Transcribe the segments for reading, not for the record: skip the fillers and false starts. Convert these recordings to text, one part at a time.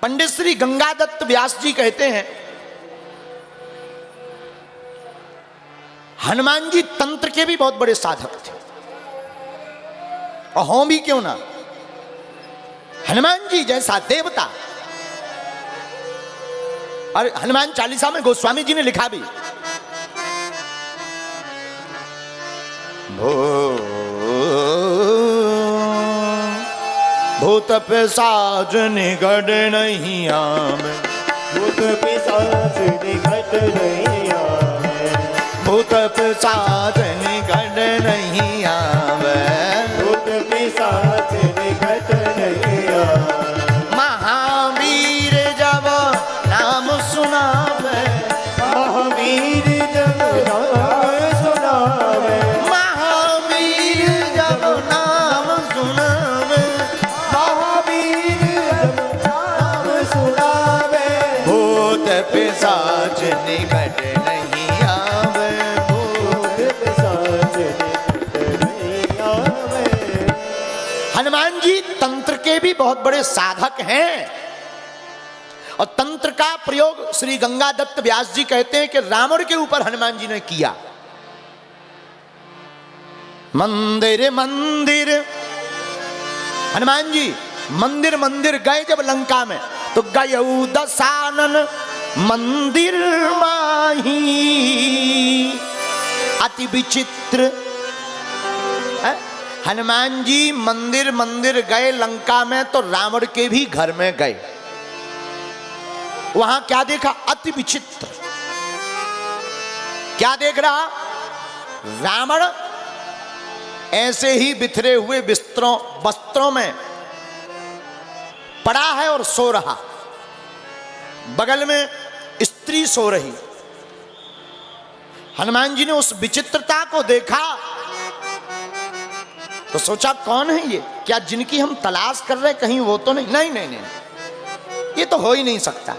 पंडित श्री गंगादत्त व्यास जी कहते हैं, हनुमान जी तंत्र के भी बहुत बड़े साधक थे, और हों भी क्यों ना। हनुमान जी जैसा देवता, और हनुमान चालीसा में गोस्वामी जी ने लिखा भी, भूत पिशाच निकट नहीं आवे, भूत पिशाच निकट नहीं आवे, भूत पिशाच निकट नहीं आवे, भूत पिशाच निकट नहीं आवे। महावीर जब नाम सुनावे, महावीर जब नाम सुनावे, महावीर जब नाम सुनावे, महावीर जब नाम सुनावे, भूत पिशाच निकट नहीं आवे, भूत पिशाच निकट नहीं आवे। हनुमान जी तंत्र के भी बहुत बड़े साधक हैं, और तंत्र का प्रयोग श्री गंगादत्त व्यास जी कहते हैं कि रावण के ऊपर हनुमान जी ने किया। मंदिर मंदिर, हनुमान जी मंदिर मंदिर गए जब लंका में, तो गयऊ दशानन मंदिर माही, अति विचित्र। हनुमान जी मंदिर मंदिर गए लंका में, तो रावण के भी घर में गए। वहां क्या देखा? अति विचित्र। क्या देख रहा? रावण ऐसे ही बिखरे हुए वस्त्रों में पड़ा है और सो रहा, बगल में स्त्री सो रही। हनुमान जी ने उस विचित्रता को देखा तो सोचा कौन है ये? क्या जिनकी हम तलाश कर रहे कहीं वो तो नहीं? नहीं नहीं नहीं, ये तो हो ही नहीं सकता।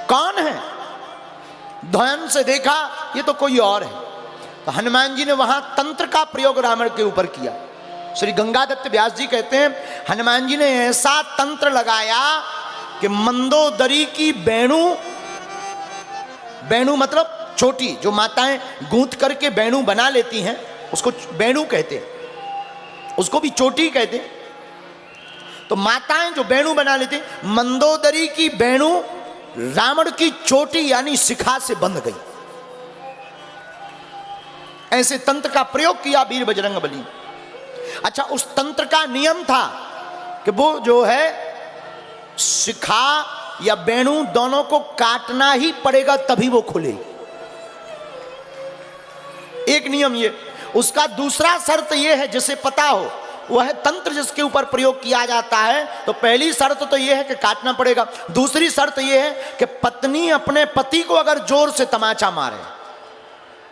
कौन है? ध्यान से देखा, ये तो कोई और है। तो हनुमान जी ने वहां तंत्र का प्रयोग रावण के ऊपर किया। श्री गंगादत्त व्यास जी कहते हैं, हनुमान जी ने ऐसा तंत्र लगाया कि मंदोदरी की वेणु, वेणु मतलब छोटी, जो माताएं गूंथ करके वेणु बना लेती हैं उसको वेणु कहते हैं, उसको भी चोटी कहते हैं। तो माताएं जो वेणु बना लेती, मंदोदरी की वेणु रावण की चोटी यानी शिखा से बंध गई। ऐसे तंत्र का प्रयोग किया वीर बजरंगबली। अच्छा, उस तंत्र का नियम था कि वो जो है शिखा या वेणु दोनों को काटना ही पड़ेगा तभी वो खुले। एक नियम ये। उसका दूसरा शर्त यह है, जिसे पता हो, वह है तंत्र जिसके ऊपर प्रयोग किया जाता है, तो पहली शर्त तो यह है कि काटना पड़ेगा। दूसरी शर्त यह है कि पत्नी अपने पति को अगर जोर से तमाचा मारे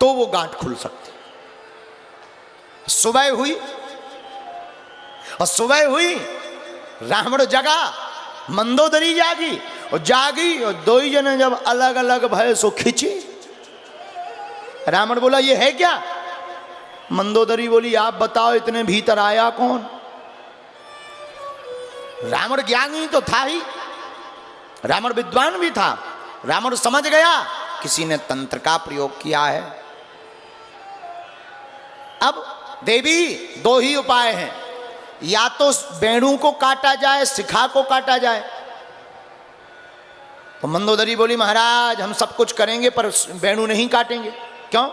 तो वो गांठ खुल सकती। सुबह हुई और सुबह हुई, रावण जगा, मंदोदरी जागी और दो ही जने जब अलग अलग भय सो खींची। रावण बोला ये है क्या? मंदोदरी बोली आप बताओ इतने भीतर आया कौन? रावण ज्ञानी तो था ही, रावण विद्वान भी था। रावण समझ गया किसी ने तंत्र का प्रयोग किया है। अब देवी दो ही उपाय हैं, या तो वेणु को काटा जाए, शिखा को काटा जाए। तो मंदोदरी बोली महाराज हम सब कुछ करेंगे पर वेणु नहीं काटेंगे। क्यों?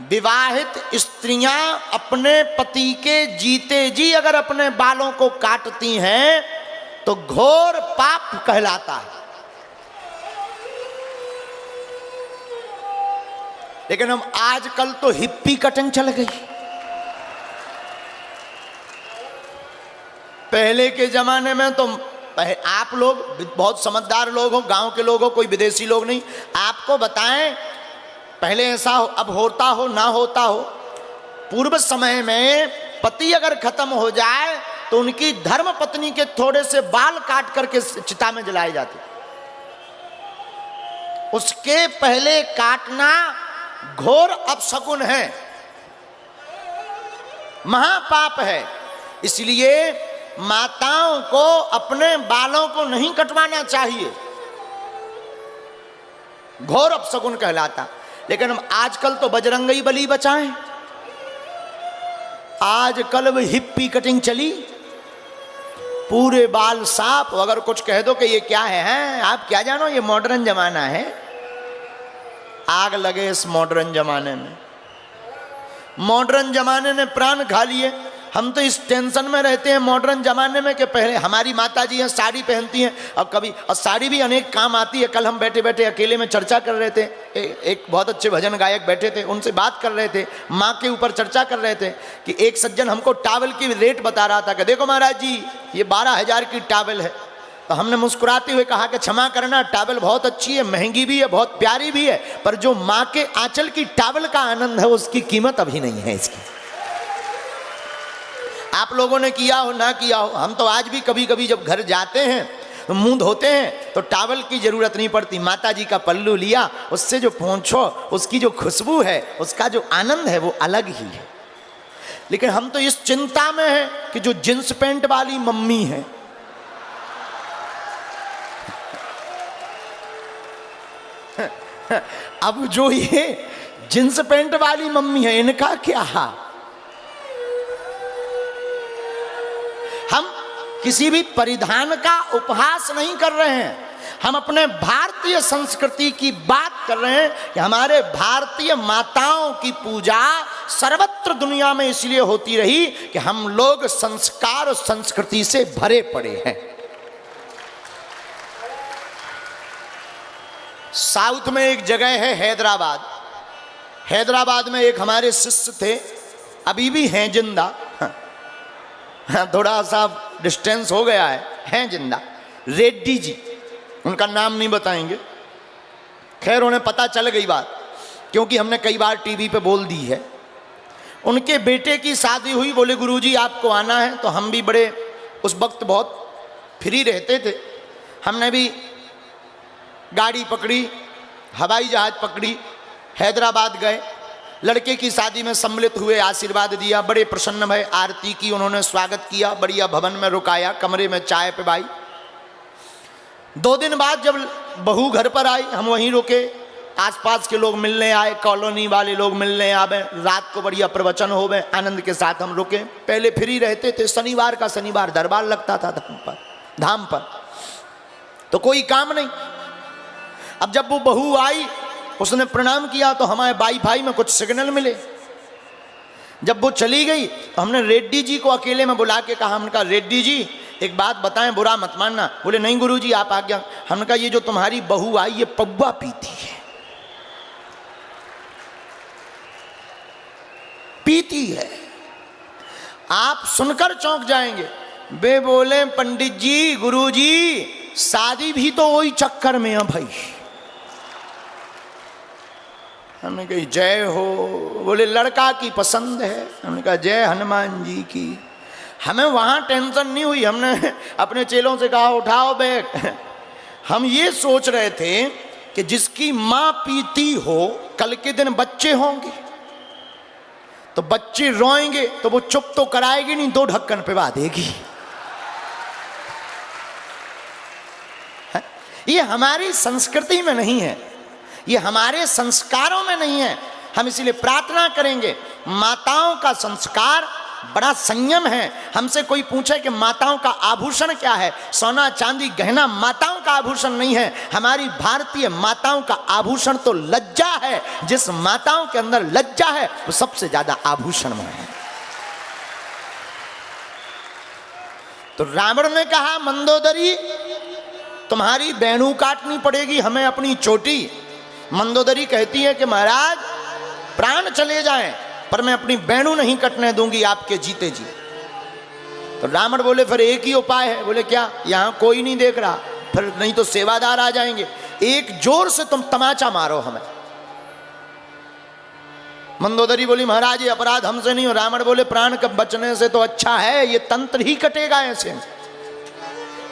विवाहित स्त्रियां अपने पति के जीते जी अगर अपने बालों को काटती हैं तो घोर पाप कहलाता है। लेकिन हम आजकल तो हिप्पी कटिंग चल गई। पहले के जमाने में तो आप लोग बहुत समझदार लोग हो, गांव के लोग हो, कोई विदेशी लोग नहीं, आपको बताएं पहले ऐसा अब होता हो ना होता हो, पूर्व समय में पति अगर खत्म हो जाए तो उनकी धर्म पत्नी के थोड़े से बाल काट करके चिता में जलाए जाते। उसके पहले काटना घोर अपशकुन है, महापाप है। इसलिए माताओं को अपने बालों को नहीं कटवाना चाहिए, घोर अपशगुन कहलाता। लेकिन हम आजकल तो बजरंगी बली बचाएं, आजकल वो हिप्पी कटिंग चली, पूरे बाल साफ। अगर कुछ कह दो कि ये क्या है, हैं आप क्या जानो, ये मॉडर्न जमाना है। आग लगे इस मॉडर्न जमाने में, मॉडर्न जमाने ने प्राण खा लिए। हम तो इस टेंशन में रहते हैं मॉडर्न जमाने में कि पहले हमारी माता जी हैं साड़ी पहनती हैं, अब कभी, और साड़ी भी अनेक काम आती है। कल हम बैठे बैठे अकेले में चर्चा कर रहे थे, एक बहुत अच्छे भजन गायक बैठे थे, उनसे बात कर रहे थे, माँ के ऊपर चर्चा कर रहे थे कि एक सज्जन हमको टावल की रेट बता रहा था कि देखो महाराज जी ये 12,000 की टावल है। तो हमने मुस्कुराते हुए कहा कि क्षमा करना, टावल बहुत अच्छी है, महंगी भी है, बहुत प्यारी भी है, पर जो माँ के आंचल की टावल का आनंद है उसकी कीमत अभी नहीं है इसकी। आप लोगों ने किया हो ना किया हो, हम तो आज भी कभी कभी जब घर जाते हैं तो मुंह धोते हैं तो टावल की जरूरत नहीं पड़ती, माता जी का पल्लू लिया, उससे जो पोंछो, उसकी जो खुशबू है, उसका जो आनंद है वो अलग ही है। लेकिन हम तो इस चिंता में हैं कि जो जींस पैंट वाली मम्मी है, अब जो ये जींस पैंट वाली मम्मी है इनका क्या? हम किसी भी परिधान का उपहास नहीं कर रहे हैं, हम अपने भारतीय संस्कृति की बात कर रहे हैं कि हमारे भारतीय माताओं की पूजा सर्वत्र दुनिया में इसलिए होती रही कि हम लोग संस्कार और संस्कृति से भरे पड़े हैं। साउथ में एक जगह है हैदराबाद, हैदराबाद में एक हमारे शिष्य थे, अभी भी हैं जिंदा, थोड़ा सा डिस्टेंस हो गया है जिंदा, रेड्डी जी, उनका नाम नहीं बताएंगे। खैर उन्हें पता चल गई बात, क्योंकि हमने कई बार टीवी पे बोल दी है। उनके बेटे की शादी हुई, बोले गुरुजी आपको आना है। तो हम भी बड़े उस वक्त बहुत फ्री रहते थे, हमने भी गाड़ी पकड़ी, हवाई जहाज पकड़ी, हैदराबाद गए, लड़के की शादी में सम्मिलित हुए, आशीर्वाद दिया, बड़े प्रसन्न भय, आरती की, उन्होंने स्वागत किया, बढ़िया भवन में रुकाया, कमरे में चाय पिलाई। 2 दिन बाद जब बहू घर पर आई, हम वहीं रुके, आसपास के लोग मिलने आए, कॉलोनी वाले लोग मिलने आवे, रात को बढ़िया प्रवचन हो गए, आनंद के साथ हम रुके। पहले फ्री रहते थे, शनिवार का शनिवार दरबार लगता था धाम पर, तो कोई काम नहीं। अब जब वो बहू आई, उसने प्रणाम किया तो हमारे वाईफाई में कुछ सिग्नल मिले। जब वो चली गई तो हमने रेड्डी जी को अकेले में बुला के कहा, हमने कहा रेड्डी जी एक बात बताएं, बुरा मत मानना। बोले नहीं गुरुजी आप आज्ञा। हमने कहा ये जो तुम्हारी बहू आई ये पौवा पीती है, पीती है, आप सुनकर चौंक जाएंगे। वे बोले पंडित जी, गुरुजी शादी भी तो वही चक्कर में है भाई। हमने कही जय हो। बोले लड़का की पसंद है। हमने कहा जय हनुमान जी की। हमें वहाँ टेंशन नहीं हुई, हमने अपने चेलों से कहा उठाओ बैग। हम ये सोच रहे थे कि जिसकी माँ पीती हो, कल के दिन बच्चे होंगे तो बच्चे रोएंगे तो वो चुप तो कराएगी नहीं, 2 ढक्कन पिवा देगी। ये हमारी संस्कृति में नहीं है, ये हमारे संस्कारों में नहीं है। हम इसीलिए प्रार्थना करेंगे, माताओं का संस्कार बड़ा संयम है। हमसे कोई पूछे कि माताओं का आभूषण क्या है, सोना चांदी गहना माताओं का आभूषण नहीं है। हमारी भारतीय माताओं का आभूषण तो लज्जा है। जिस माताओं के अंदर लज्जा है वो सबसे ज्यादा आभूषण में है। तो रावण ने कहा मंदोदरी तुम्हारी बैणु काटनी पड़ेगी हमें अपनी चोटी। मंदोदरी कहती है कि महाराज प्राण चले जाएं पर मैं अपनी बैणु नहीं कटने दूंगी आपके जीते जी। तो रावण बोले फिर एक ही उपाय है। बोले क्या? यहां कोई नहीं देख रहा, फिर नहीं तो सेवादार आ जाएंगे, एक जोर से तुम तमाचा मारो हमें। मंदोदरी बोली महाराज ये अपराध हमसे नहीं हो। रावण बोले प्राण के बचने से तो अच्छा है ये तंत्र ही कटेगा ऐसे।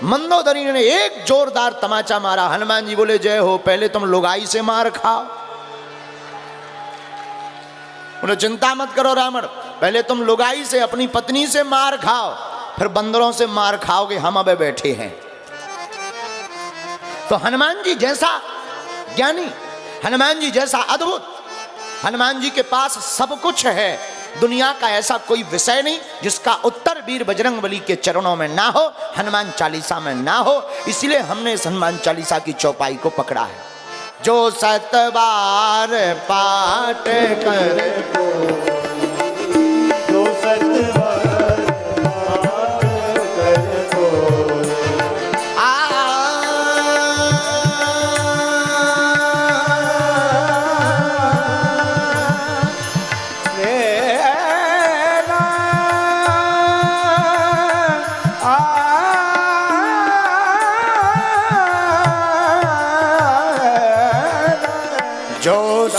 मंदोदरी ने एक जोरदार तमाचा मारा। हनुमान जी बोले जय हो, पहले तुम लुगाई से मार खाओ। बोले चिंता मत करो रावण, पहले तुम लुगाई से अपनी पत्नी से मार खाओ, फिर बंदरों से मार खाओगे, हम अबे बैठे हैं। तो हनुमान जी जैसा ज्ञानी, हनुमान जी जैसा अद्भुत, हनुमान जी के पास सब कुछ है। दुनिया का ऐसा कोई विषय नहीं जिसका उत्तर वीर बजरंगबली के चरणों में ना हो, हनुमान चालीसा में ना हो। इसलिए हमने इस हनुमान चालीसा की चौपाई को पकड़ा है। जो 7 बार पाठ कर जो 7 बार पाठ कर कोई, जो